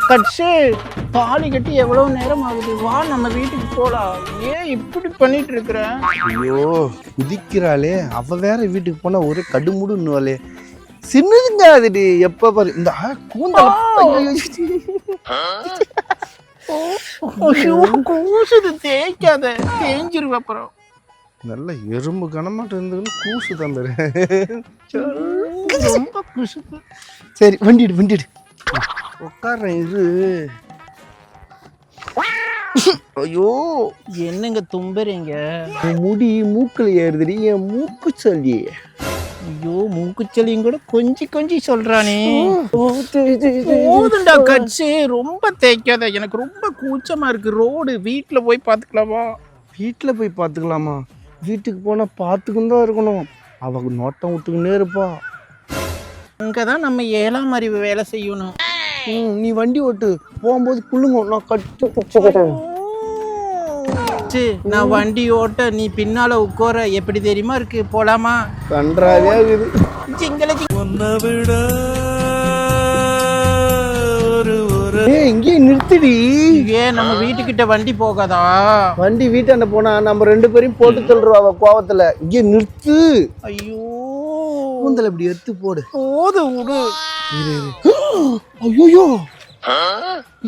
கட்சி தாலி கட்டி எவ்வளவு நேரம் ஆகுது, வா நம்ம வீட்டுக்கு போலாம். ஏன் இப்படி பண்ணிட்டு இருக்கிற? ஐயோ குதிக்கிறாளே, அவ வேற வீட்டுக்கு போனா ஒரு கடுமுடுன்னுவாளே. சின்னதுங்க அதுடி, எப்ப பாரு இந்த கூந்தல். கூசுது, தேய்க்காத, தேஞ்சிருவ அப்புறம். நல்ல எறும்பு கனமாட்ட இருந்ததுன்னு கூசு தந்துரு. ரொம்ப குசுப்பு. சரி வண்டிடு உட்கார்றேன் இது. ஐயோ என்னங்க தும்புறீங்க? முடி மூக்குல ஏறுதுடி, என் மூக்கு சொல்லி. ஐயோ மூக்குச்சலியும் கூட கொஞ்சி சொல்றானே. போதுண்டா கட்சி, ரொம்ப தேய்க்காத, எனக்கு ரொம்ப கூச்சமா இருக்கு. ரோடு வீட்டுல போய் பாத்துக்கலாமா? வீட்டுல போய் பாத்துக்கலாமா? வீட்டுக்கு போனா பாத்துக்கும் தான் இருக்கணும். அவ நோட்டம் விட்டுக்கின்னே இருப்பா. அங்கதான் நம்ம 7ஆம் அறிவு வேலை செய்யணும். நீ வண்டி ஓட்டு, போகும்போது குள்ளுங்க, நான் கட்டு. நான் வண்டி ஓட்ட, நீ பின்னால உட்கார, எப்படி தெரியுமா இருக்கு? போலாமா? கன்றாவே இருக்குது. இங்கே நிறுத்திடி. ஏன் நம்ம வீட்டுக்கிட்ட வண்டி போகாதா? வண்டி வீட்டாண்ட போனா நம்ம 2 பேரையும் போட்டு தள்ளுறோம் அவ கோவத்துல. இங்கே நிறுத்து. ஐயோ கூந்தல் இப்படி எடுத்து போடு. போது விடு. ஐயோ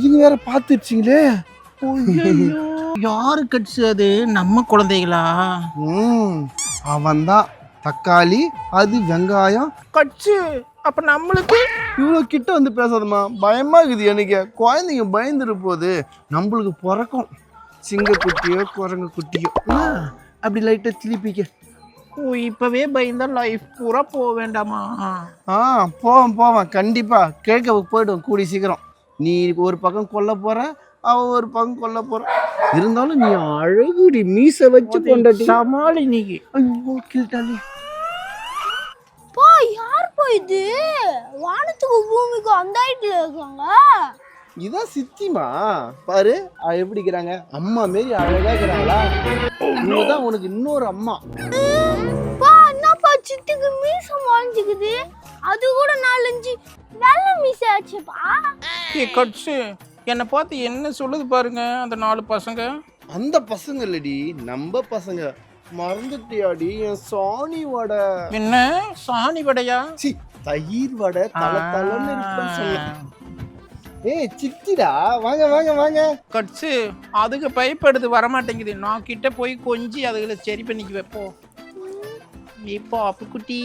இது வேற பாத்துருச்சிங்களே. யாரு கட்சி அது? நம்ம குழந்தைகளா? அவன் தான் தக்காளி, அது வெங்காயம். கட்சி அப்ப நம்மளுக்கு இவ்வளோ கிட்ட வந்து பேசாதம்மா, பயமா இருக்குது எனக்கு. குழந்தைங்க பயந்துரு போகுது. நம்மளுக்கு பிறக்கும் சிங்க குட்டியோ குரங்கு குட்டியோ, அப்படி லைட்டா திருப்பிக்க. இப்பவே பயந்தா லைஃப் பூரா போக வேண்டாமா? போவேன் கண்டிப்பா. கேட்க போயிடுவோம் கூடி சீக்கிரம். நீ ஒரு பக்கம் கொல்ல போற, அவ ஒரு பக்கம் கொல்ல போற. இருந்தாலும் நீ அழகுடி, மீச வச்சு கொண்டாடி சமாளி நீ. ஐயோ கில்ட்டாலி. பா யார் போயிது? வானத்துக்கு பூமிக்கு அந்த ஐட்ல இருக்காங்க. இதான் சித்திமா பாரு, எப்படி இருக்கிறாங்க. அம்மா மாரி அழகா இருக்கிறாங்களா? இவங்கதான் உனக்கு இன்னொரு அம்மா. பா என்னப்பா சித்திக்கு மீச மாஞ்சிக்குது, அது கூட 4-5 வெள்ளை மீச ஆச்சுப்பா. கட்சி என்னை பார்த்து என்ன சொல்லுது பாருங்க அந்த 4 பசங்க. அந்த பசங்க இல்லடி, நம்ம பசங்க. மறந்துட்டியாடி என் சாணி வடை? என்ன சாணி வடையா? தயிர் வடை தலன்னு இருக்குன்னு சொன்னேன். ஏய் சித்திடா, வாங்க வாங்க வாங்க. கட்சி அதுக்கு பயப்படுது, வரமாட்டேங்குது. நான் கிட்ட போய் கொஞ்சி அதுகளை சரி பண்ணிக்கு வைப்போம். இப்போ அப்புக்குட்டி,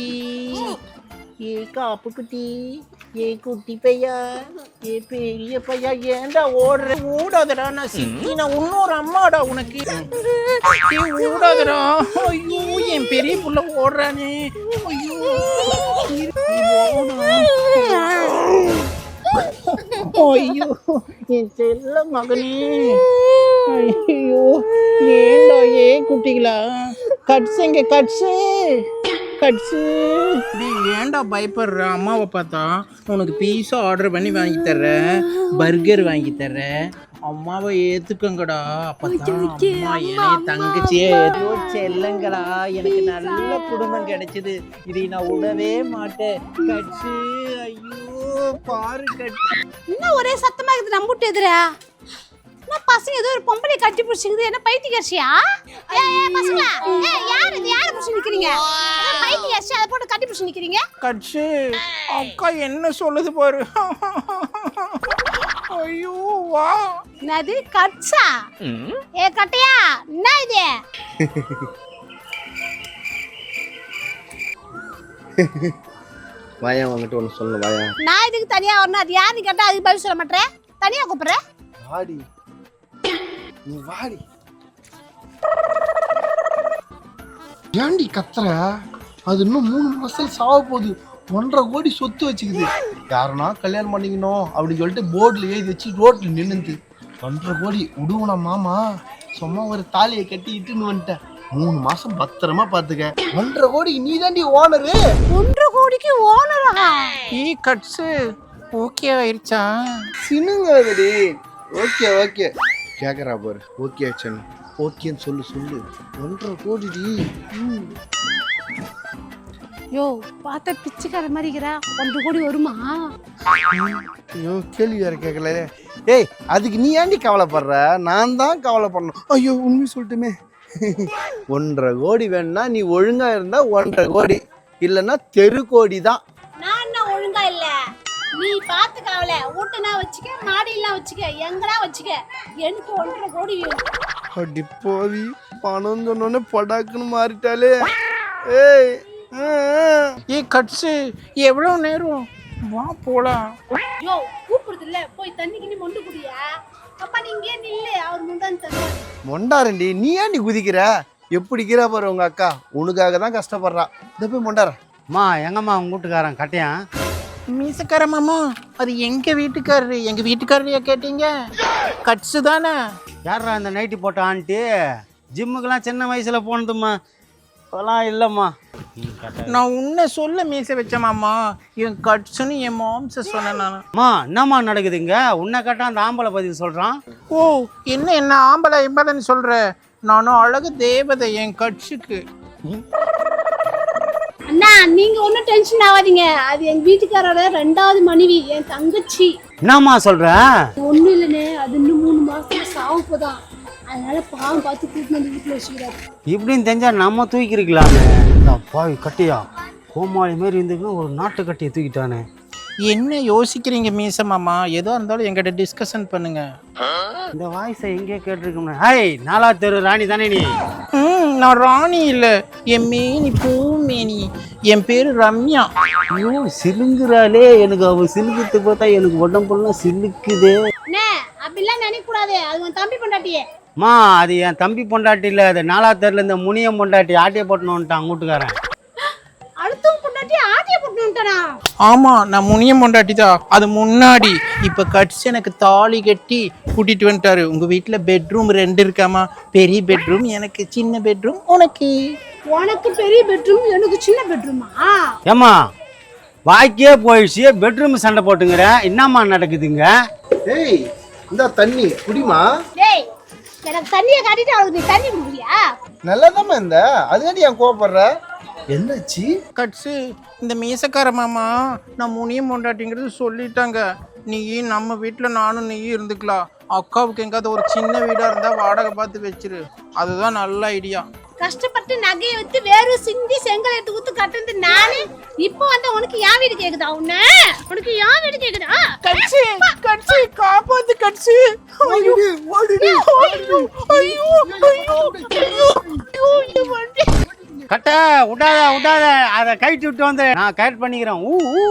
அப்புக்குட்டி, ஏ குட்டி பையா, ஏ பெரிய பையா, ஏன்டா ஓடுற? ஓடாதடா, நான் சித்தி, நான் இன்னொரு அம்மாடா உனக்கு. ஓடாதடா. ஐயோ என் பெரிய புள்ள ஓடுறானே. ஐயோ ஐயோ என் செல்ல மகனே. ஐயோ ஏண்டா ஏன் குட்டிகளா? கட்சிங்க கட்சி ஏன்டா பயப்படுற? அம்மாவை பார்த்தா உனக்கு பீஸா ஆர்டர் பண்ணி வாங்கி தர்றேன், பர்கர் வாங்கி தர்றேன். அம்மாவை ஏத்துக்கங்கடா. அப்பதான் அம்மா என்னைய தங்கச்சியே செல்லங்களா. எனக்கு நல்ல குடும்பம் கிடைச்சது, இதை நான் விடவே மாட்டேன் கட்சி. ஐயோ பாரு கட்சி, இன்னும் ஒரே சத்தமா இருக்குது. நம்பிட்டு எதிரா என்ன பசங்க ஏதோ ஒரு பொம்பளை கட்டி பிடிச்சிக்குது. என்ன பைத்தியக்காரசியா? பசங்களா யார் இது? யாரை பிடிச்சி நிக்கிறீங்க? பைத்தியக்காரசி அதை போட்டு கட்டி பிடிச்சி நிக்கிறீங்க. கட்சி அக்கா என்ன சொல்லுது பாரு. ஐயோ வா. என்னது கட்சா? கட்டையா என்ன இது? வாயா வாங்கிட்டு ஒன்று சொல்லணும். வாயா. நான் இதுக்கு தனியா வரணும். அது யாருன்னு கேட்டா அதுக்கு பதில் சொல்ல மாட்டேன். தனியா கூப்பிடுறேன். வாடி நீ வாடி. ஏண்டி கத்துற? அது இன்னும் 3 மாசம் சாவ போகுது. 1.5 கோடி சொத்து வச்சுக்குது. யாருன்னா கல்யாணம் பண்ணிக்கணும் அப்படின்னு சொல்லிட்டு போர்டில் எழுதி வச்சு ரோட்ல நின்னுது. 1.5 கோடி விடுவனா மாமா? சும்மா ஒரு தாலியை கட்டி இட்டுன்னு வந்துட்டேன். 3 மாசம் பத்திரமா பாத்துக்க. 1.5 கோடிக்கு நீ தாண்டி ஓனரு. 1.5 கோடிக்கு ஓனரா? கட்சி ஓகே ஆயிடுச்சா? சினுங்கடி. ஓகே ஓகே கேக்குறா பாரு. ஓகே ஆச்சன், ஓகேன்னு சொல்லு. 1.5 கோடி. யோ பார்த்தா பிச்சைக்கார மாதிரி இருக்கிறா 1 கோடி வருமா? ஐயோ கேள்வி வேற கேட்கல. ஏய் அதுக்கு நீ ஏன்டி கவலைப்படுற? நான் தான் கவலைப்படணும். ஐயோ உண்மை சொல்லட்டுமே. 1.5 கோடி வேணும்னா நீ ஒழுங்கா இருந்தா 1.5 கோடி, இல்லைன்னா தெரு கோடி தான். நான் என்ன ஒழுங்கா இல்ல, நீ பாத்துக்காவல ஊட்டனா வச்சுக்க, மாடியெல்லாம் வச்சுக்க, எங்கடா வச்சுக்க, எனக்கு 1.5 கோடி வேணும். அடி போவி, பணம் சொன்னோன்னே படாக்குன்னு மாறிட்டாலே. ஏய் ஏ கட்ஸு எவ்வளோ நேரம்? வா போலாம். யோ கூப்பிடுது இல்ல, போய் தண்ணி கிண்ணி மொண்டு குடியா. அப்பா நீ இங்கே நில்லு, அவர் முண்டான்னு தண்ணி. மொண்டாரண்டி, நீ ஏன் நீ குதிக்கிற? எப்படி இருக்கிறா பாரு உங்க அக்கா, உனக்காக தான் கஷ்டப்படுறா. இதை போய் மொண்டார. அம்மா எங்கம்மா உங்க வீட்டுக்காரன் கட்டையான்? மீசக்கார மாமா அது எங்க வீட்டுக்காரரு. எங்க வீட்டுக்காரரையா கேட்டீங்க? கட்ஸு தானே. யாரா இந்த நைட்டி போட்ட ஆண்டி? ஜிம்முக்கெல்லாம் சின்ன வயசுல போனதும்மா, இப்போலாம் இல்லைம்மா. நான் உன்னை சொல்ல மீச வச்ச மாமா, என் கட்ஸுன்னு என் மாம்ச சொன்னேன் நான். அம்மா என்னம்மா நடக்குதுங்க? உன்னை கேட்டால் அந்த ஆம்பளை பதில் சொல்கிறான். ஓ என்ன ஆம்பளை எம்பளைன்னு சொல்ற? நானும் அழகு தேவதை என் கட்ஸுக்கு. அண்ணா நீங்க ஒன்றும் டென்ஷன் ஆகாதீங்க, அது எங்க வீட்டுக்காரோட 2வது மனைவி, என் தங்கச்சி. என்னம்மா சொல்கிற? ஒன்றும் இல்லைண்ணே, அது இன்னும் 3 மாசத்துல சாவுப்பதான். அதனால பாவம் பார்த்து கூட்டிட்டு வந்து வீட்டில் வச்சுக்கிறாரு. இப்படின்னு தெரிஞ்சால் நம்ம தூக்கிருக்கலாமே. பாவி கட்டியா கோமாளி மாரி இருந்துக்குன்னு ஒரு நாட்டு கட்டியை தூக்கிட்டானே. என்ன யோசிக்கிறீங்க மீச மாமா? எதோ இருந்தாலும் எங்கிட்ட டிஸ்கஷன் பண்ணுங்க. இந்த வாய்ஸை எங்கேயோ கேட்டிருக்கோம்னா. ஹாய் 4வது தெரு ராணி தானே நீ? நான் ராணி இல்லை, என் மேனி பூமேனி. என் பேரு ரம்யா. ஐயோ சிலுங்குறாளே, எனக்கு அவள் சிலுக்குத்து பார்த்தா எனக்கு உடம்புலாம் சிலுக்குதே. அண்ணே அப்படிலாம் நினைக்க கூடாது, அது உன் தம்பி பொண்டாட்டியே. மா அது என் தம்பி பொண்டாட்டி இல்லை, அது 4வது தெருல இந்த முனியம் பொண்டாட்டி ஆட்டிய போட்டணுன்ட்டான் வீட்டுக்காரன். அடுத்தவங்க பொண்டாட்டி ஆட்டிய போட்டுட்டானா? ஆமா நான் முனியம் பொண்டாட்டி தான். அது முன்னாடி. இப்ப கட்சி எனக்கு தாலி கட்டி கூட்டிட்டு வந்துட்டாரு. உங்க வீட்டுல பெட்ரூம் 2 இருக்காமா? பெரிய பெட்ரூம் எனக்கு, சின்ன பெட்ரூம் உனக்கு. உனக்கு பெரிய பெட்ரூம், எனக்கு சின்ன பெட்ரூமா? ஏம்மா வாய்க்கே போயிடுச்சு, பெட்ரூம் சண்டை போட்டுங்கிற. என்னம்மா நடக்குதுங்க? ஏய் இந்த தண்ணி குடிமா. டேய் எனக்கு தண்ணியை காட்டிட்டு அவளுக்கு நீ தண்ணி குடிக்கிறியா? நல்லதாம்மா இந்த, அதுக்காண்டி என் கோவப்படுற? என்னாச்சு? கட்சி இந்த மீசக்கார மாமா நான் முனியம் பொண்டாட்டிங்கிறது சொல்லிட்டாங்க. நீ நம்ம வீட்டுல நானும் நீ இருந்துக்கலாம். அக்காவுக்கு எங்காவது ஒரு சின்ன வீடா இருந்தா வாடகை பார்த்து வச்சிரு. அதுதான் நல்ல ஐடியா. கஷ்டப்பட்டு நகையை வித்து வேறு சிந்தி செங்கல் எடுத்து ஊத்து கட்டுறது நானு. இப்போ வந்து உனக்கு என் வீடு கேக்குதா? உனக்கு என் வீடு கேக்குதா? கட்சி கட்சி காப்பாத்து கட்சி. ஐயோ ஐயோ ஐயோ ஐயோ ஐயோ கட்ட விடாத விடாத, அதை கைட்டு விட்டு வந்து நான் கரெக்ட் பண்ணிக்கிறேன். ஊ ஊ